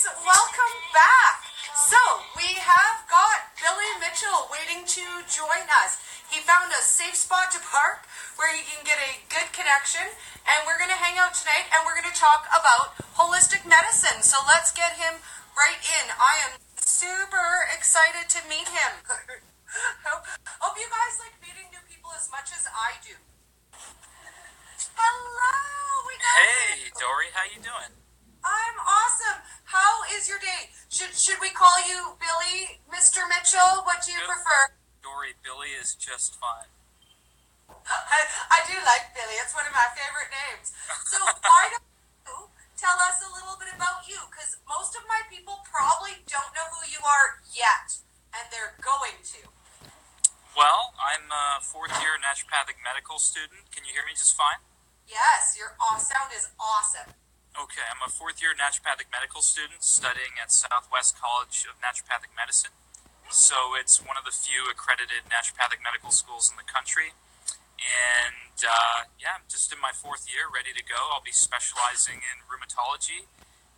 guys, welcome back. So, we have got Billy Mitchell waiting to join us. He found a safe spot to park where he can get a good connection, and we're going to hang out tonight, and we're going to talk about holistic medicine. So let's get him right in. I am super excited to meet him. Hope you guys like meeting new people as much as I do. Hello, we got Hey, Dory, how you doing? I'm awesome. How is your day? Should we call you Billy, Mr. Mitchell? What do you prefer? Dory, Billy is just fine. I do like Billy. It's one of my favorite names. So why don't you tell us a little bit about you? Because most of my people probably don't know who you are yet, and they're going to. Well, I'm a fourth-year naturopathic medical student. Can you hear me just fine? Yes, your sound is awesome. Okay, I'm a fourth-year naturopathic medical student studying at Southwest College of Naturopathic Medicine. So it's one of the few accredited naturopathic medical schools in the country. And I'm just in my fourth year, ready to go. I'll be specializing in rheumatology,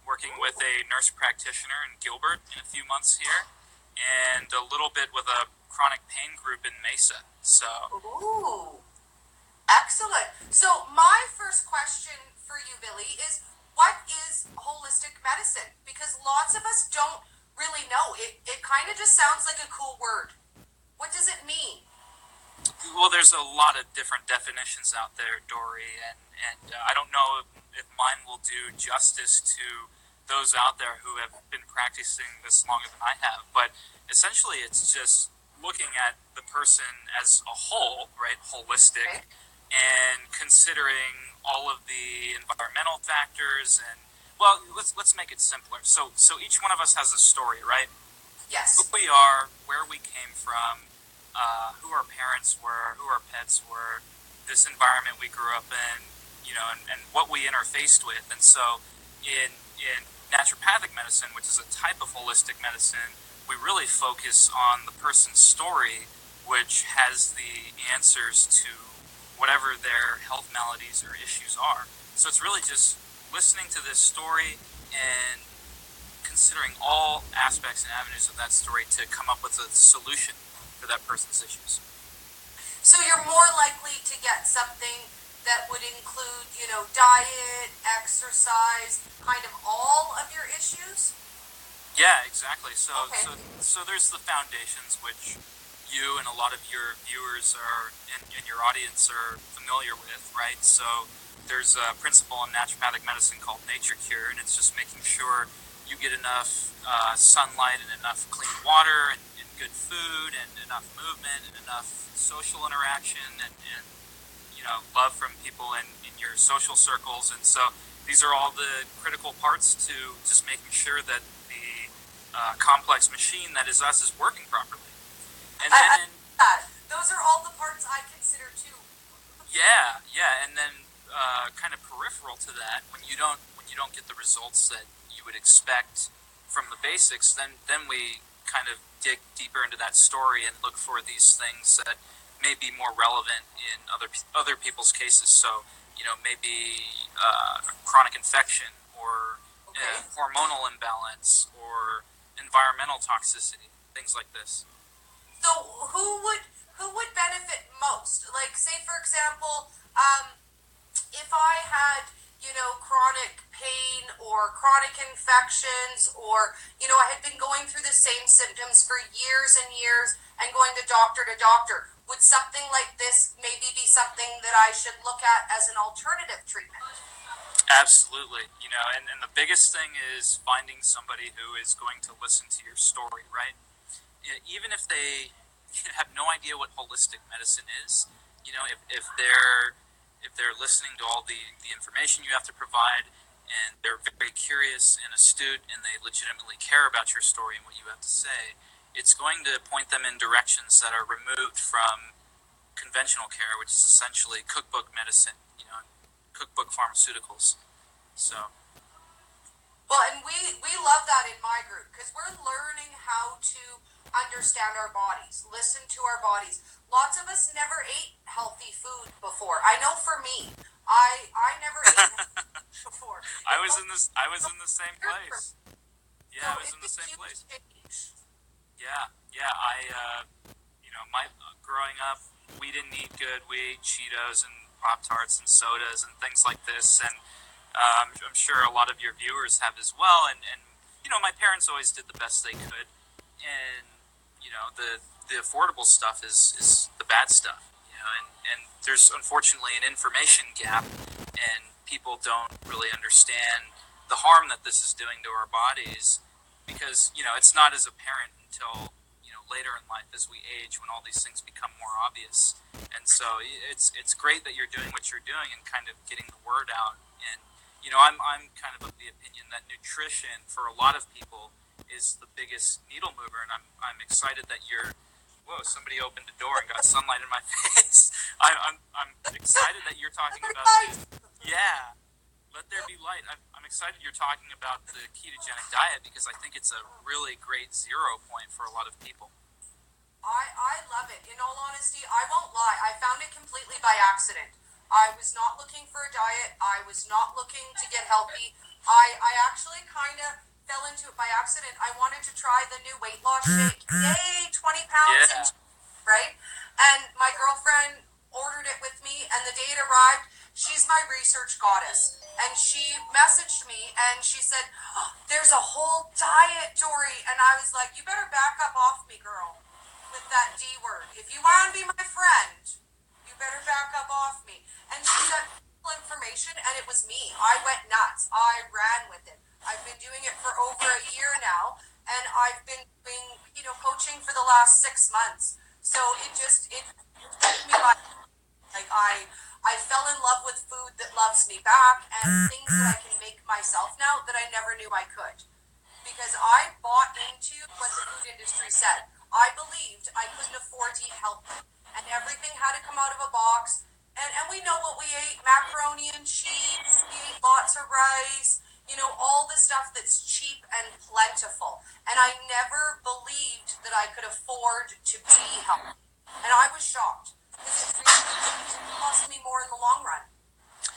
working with a nurse practitioner in Gilbert in a few months here, and a little bit with a chronic pain group in Mesa. So, Ooh, excellent. So my first question for you, Billy, is what is holistic medicine? Because lots of us don't really know. It kind of just sounds like a cool word. What does it mean? well, there's a lot of different definitions out there, Dory, and I don't know if mine will do justice to those out there who have been practicing this longer than I have. But essentially, it's just looking at the person as a whole, right? Holistic, Okay. and considering all of the environmental factors and let's make it simpler. So each one of us has a story, right? Yes. Who we are, where we came from, who our parents were, who our pets were, this environment we grew up in, and what we interfaced with. And so in naturopathic medicine, which is a type of holistic medicine, we really focus on the person's story, which has the answers to whatever their health maladies or issues are. So it's really just listening to this story and considering all aspects and avenues of that story to come up with a solution for that person's issues. So you're more likely to get something that would include, diet, exercise, kind of all of your issues? Yeah, exactly. So Okay. so there's the foundations, which you and a lot of your viewers and your audience are familiar with, right? So there's a principle in naturopathic medicine called nature cure, and it's just making sure you get enough sunlight and enough clean water and good food and enough movement and enough social interaction and love from people in your social circles. And so these are all the critical parts to just making sure that the complex machine that is us is working properly. And then Those are all the parts I consider too. yeah, and then kind of peripheral to that, when you don't get the results that you would expect from the basics, then we kind of dig deeper into that story and look for these things that may be more relevant in other people's cases. So maybe chronic infection or Okay. hormonal imbalance or environmental toxicity, things like this. So who would benefit most? Like, say for example, if I had, chronic pain or chronic infections, or, I had been going through the same symptoms for years and years and going to doctor, would something like this maybe be something that I should look at as an alternative treatment? Absolutely. And the biggest thing is finding somebody who is going to listen to your story, right? Even if they have no idea what holistic medicine is, if they're listening to all the information you have to provide, and they're very curious and astute, and they legitimately care about your story and what you have to say, it's going to point them in directions that are removed from conventional care, which is essentially cookbook medicine, cookbook pharmaceuticals. So, Well, and we love that in my group because we're learning how to understand our bodies, listen to our bodies. Lots of us never ate healthy food before. I know for me, I never ate before. I was in the same place. So Yeah, I was in it's the a same huge place. change. Yeah, yeah. My growing up, we didn't eat good. We ate Cheetos and Pop Tarts and sodas and things like this, and I'm sure a lot of your viewers have as well. And my parents always did the best they could, and the affordable stuff is the bad stuff. And there's unfortunately an information gap, and people don't really understand the harm that this is doing to our bodies because it's not as apparent until later in life as we age when all these things become more obvious. And so it's great that you're doing what you're doing and kind of getting the word out. And I'm kind of the opinion that nutrition for a lot of people is the biggest needle mover, and I'm excited that you're. Whoa! Somebody opened the door and got sunlight in my face. I'm excited that you're talking about this. Yeah, let there be light. I'm excited you're talking about the ketogenic diet because I think it's a really great zero point for a lot of people. I love it. In all honesty, I won't lie. I found it completely by accident. I was not looking for a diet. I was not looking to get healthy. I actually kind of fell into it by accident. I wanted to try the new weight loss shake. Yay, 20 pounds, Yeah. right? And my girlfriend ordered it with me, and the day it arrived, she's my research goddess. And she messaged me, and she said, "Oh, there's a whole diet, Dory." And I was like, "You better back up off me, girl, with that D word. If you want to be my friend, you better back up off me." And she sent information, and it was me. I went nuts. I ran with it. I've been doing it for over a year now, and I've been doing coaching for the last 6 months. So it took me by, like, I fell in love with food that loves me back and things that I can make myself now that I never knew I could, because I bought into what the food industry said. I believed I couldn't afford to eat healthy, and everything had to come out of a box. And we know what we ate: macaroni and cheese, we ate lots of rice, all the stuff that's cheap and plentiful. And I never believed that I could afford to be healthy. And I was shocked because it really cost me more in the long run.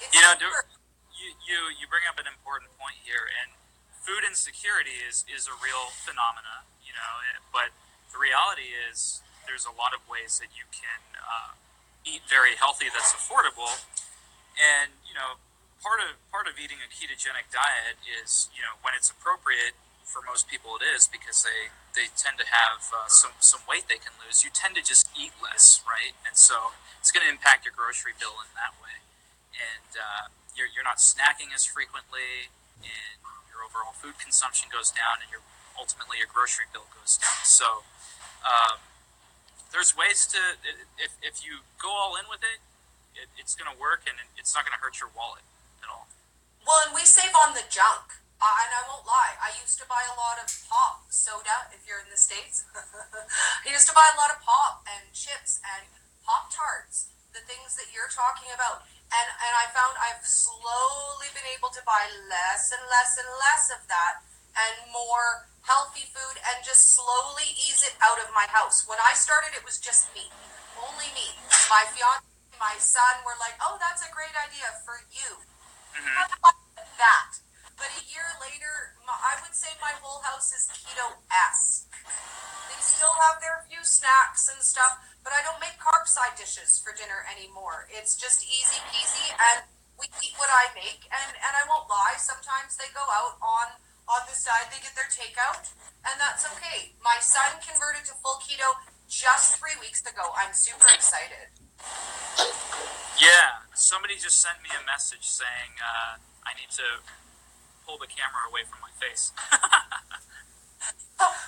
It's cheaper. You bring up an important point here, and food insecurity is a real phenomena, but the reality is there's a lot of ways that you can eat very healthy that's affordable, and part of eating a ketogenic diet is when it's appropriate for most people it is because they tend to have some weight they can lose. You tend to just eat less, right? And so it's going to impact your grocery bill in that way, and you're not snacking as frequently, and your overall food consumption goes down, and ultimately your grocery bill goes down. So there's ways to, if you go all in with it, it's going to work, and it's not going to hurt your wallet at all. Well, and we save on the junk. And I won't lie, I used to buy a lot of pop soda if you're in the States. I used to buy a lot of pop and chips and Pop Tarts, the things that you're talking about. And I found I've slowly been able to buy less and less and less of that and more healthy food and just slowly ease it out of my house. When I started, it was just me, only me. My fiance, my son were like, "Oh, that's a great idea for you." That. But a year later, I would say my whole house is keto-esque. They still have their few snacks and stuff, but I don't make carb side dishes for dinner anymore. It's just easy peasy, and we eat what I make. And I won't lie, sometimes they go out on the side, they get their takeout, and that's okay. My son converted to full keto just 3 weeks ago. I'm super excited. Yeah, somebody just sent me a message saying I need to pull the camera away from my face.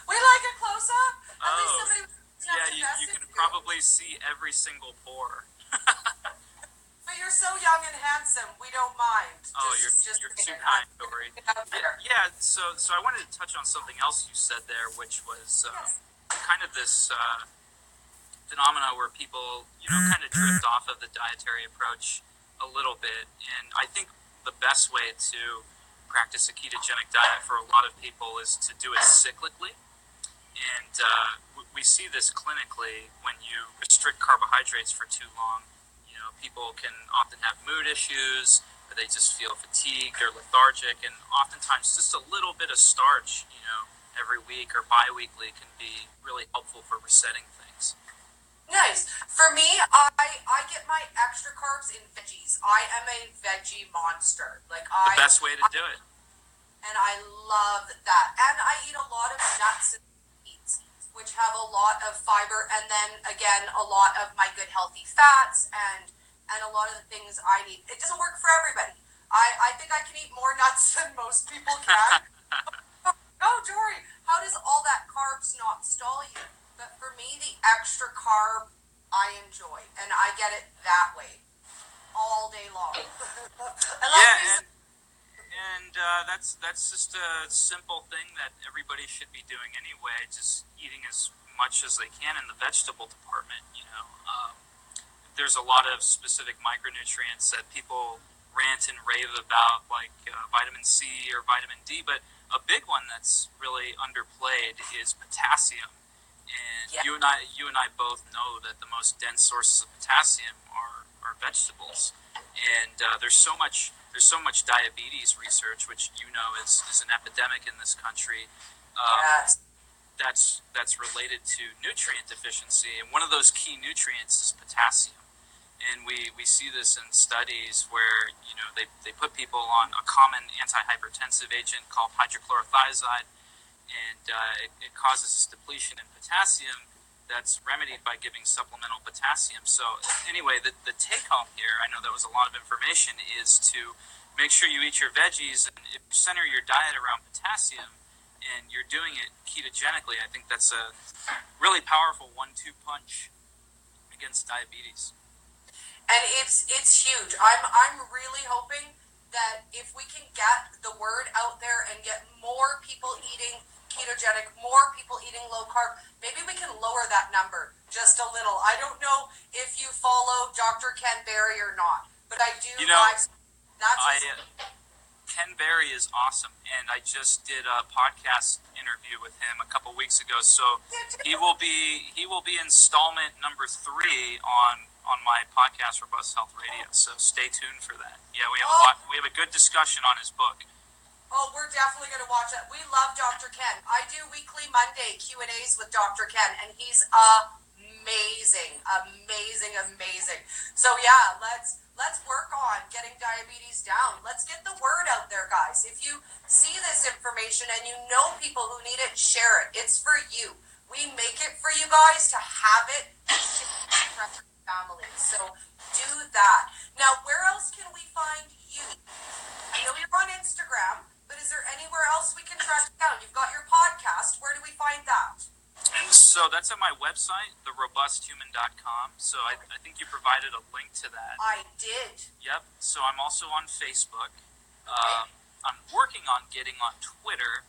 We like a close-up. At least somebody yeah, you can probably see every single pore. But you're so young and handsome, we don't mind. Oh, you're too kind, Dory. Yeah, so I wanted to touch on something else you said there, which was kind of this phenomena where people, kind of drift off of the dietary approach a little bit. And I think the best way to practice a ketogenic diet for a lot of people is to do it cyclically. And we see this clinically when you restrict carbohydrates for too long. People can often have mood issues. or they just feel fatigued or lethargic, and oftentimes just a little bit of starch, every week or bi-weekly can be really helpful for resetting things. Nice. For me, I get my extra carbs in veggies. I am a veggie monster. The best way to do it. And I love that. And I eat a lot of nuts and seeds, which have a lot of fiber, and then again a lot of my good healthy fats and a lot of the things I need. It doesn't work for everybody. I think I can eat more nuts than most people can. Oh, Dory, how does all that carbs not stall you? But for me, the extra carb I enjoy, and I get it that way all day long. That's just a simple thing that everybody should be doing anyway. Just eating as much as they can in the vegetable department. There's a lot of specific micronutrients that people rant and rave about, like vitamin C or vitamin D, but a big one that's really underplayed is potassium. And you and I both know that the most dense sources of potassium are vegetables. And there's so much diabetes research, which is an epidemic in this country. Yes. That's related to nutrient deficiency, and one of those key nutrients is potassium. And we see this in studies where they put people on a common antihypertensive agent called hydrochlorothiazide, and it causes this depletion in potassium that's remedied by giving supplemental potassium. So anyway, the take home here, I know that was a lot of information, is to make sure you eat your veggies, and if you center your diet around potassium and you're doing it ketogenically, I think that's a really powerful 1-2 punch against diabetes. And it's huge. I'm really hoping that if we can get the word out there and get more people eating ketogenic, more people eating low carb, maybe we can lower that number just a little. I don't know if you follow Dr. Ken Berry or not, but I do. Ken Berry is awesome, and I just did a podcast interview with him a couple weeks ago. So he will be installment number 3 on my podcast, Robust Health Radio. So stay tuned for that. Yeah, we have a good discussion on his book. Oh, we're definitely going to watch that. We love Dr. Ken. I do weekly Monday Q&As with Dr. Ken, and he's amazing. So yeah, let's work on getting diabetes down. Let's get the word out there, guys. If you see this information and you know people who need it, share it. It's for you. We make it for you guys to have it and share it with families. So do that. Now, where else can we find you? I know you're on Instagram, but is there anywhere else we can track down? You've got your podcast. Where do we find that? So that's at my website, therobusthuman.com. So I think you provided a link to that. I did. Yep. So I'm also on Facebook. Okay. I'm working on getting on Twitter.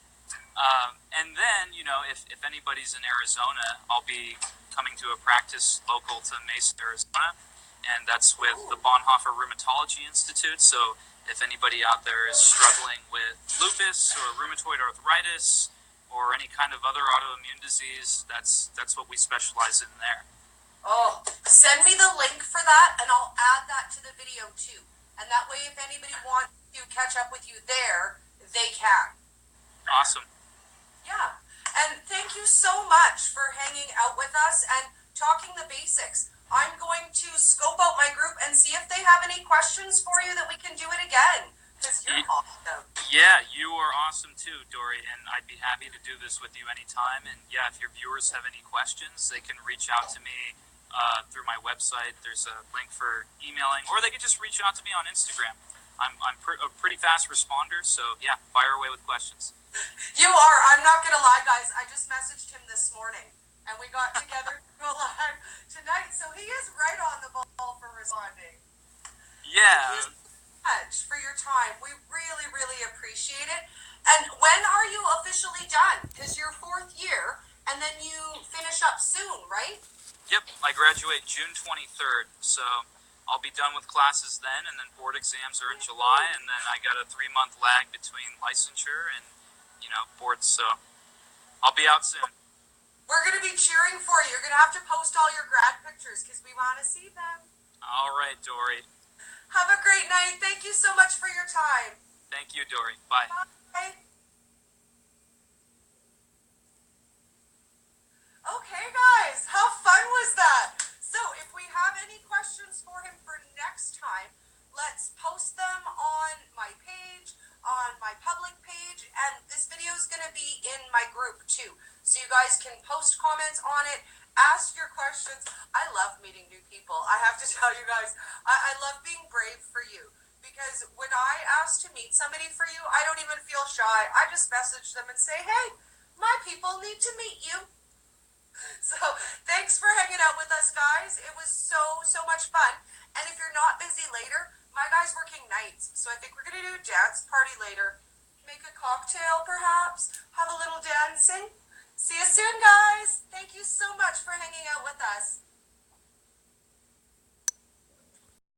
And then, if anybody's in Arizona, I'll be coming to a practice local to Mesa, Arizona. And that's with the Bonhoeffer Rheumatology Institute. So if anybody out there is struggling with lupus or rheumatoid arthritis or any kind of other autoimmune disease, that's what we specialize in there. Oh, send me the link for that, and I'll add that to the video too. And that way, if anybody wants to catch up with you there, they can. Awesome. Yeah. And thank you so much for hanging out with us and talking the basics. I'm going to scope out my group and see if they have any questions for you that we can do it again. Because you're awesome. Yeah, you are awesome too, Dory, and I'd be happy to do this with you anytime. And yeah, if your viewers have any questions, they can reach out to me through my website. There's a link for emailing, or they can just reach out to me on Instagram. I'm a pretty fast responder, so yeah, fire away with questions. You are. I'm not going to lie, guys. I just messaged him this morning, and we got together to go live tonight. So he is right on the ball for responding. Yeah. Thank you so much for your time. We really, really appreciate it. And when are you officially done? Because you're 4th year, and then you finish up soon, right? Yep. I graduate June 23rd, so I'll be done with classes then, and then board exams are in July, and then I got a 3-month lag between licensure and boards, so I'll be out soon. We're going to be cheering for you. You're going to have to post all your grad pictures because we want to see them. All right, Dory. Have a great night. Thank you so much for your time. Thank you, Dory. Bye. Bye. Okay, guys, how fun was that? So, if we have any questions for him for next time, let's post them on my page, on my public page, and this video is going to be in my group too. So, you guys can post comments on it, ask your questions. I love meeting new people. I have to tell you guys, I love being brave for you. Because when I ask to meet somebody for you, I don't even feel shy. I just message them and say, hey, my people need to meet you. So thanks for hanging out with us, guys. It was so much fun. And if you're not busy later, my guy's working nights. So I think we're going to do a dance party later. Make a cocktail, perhaps. Have a little dancing. See you soon, guys. Thank you so much for hanging out with us.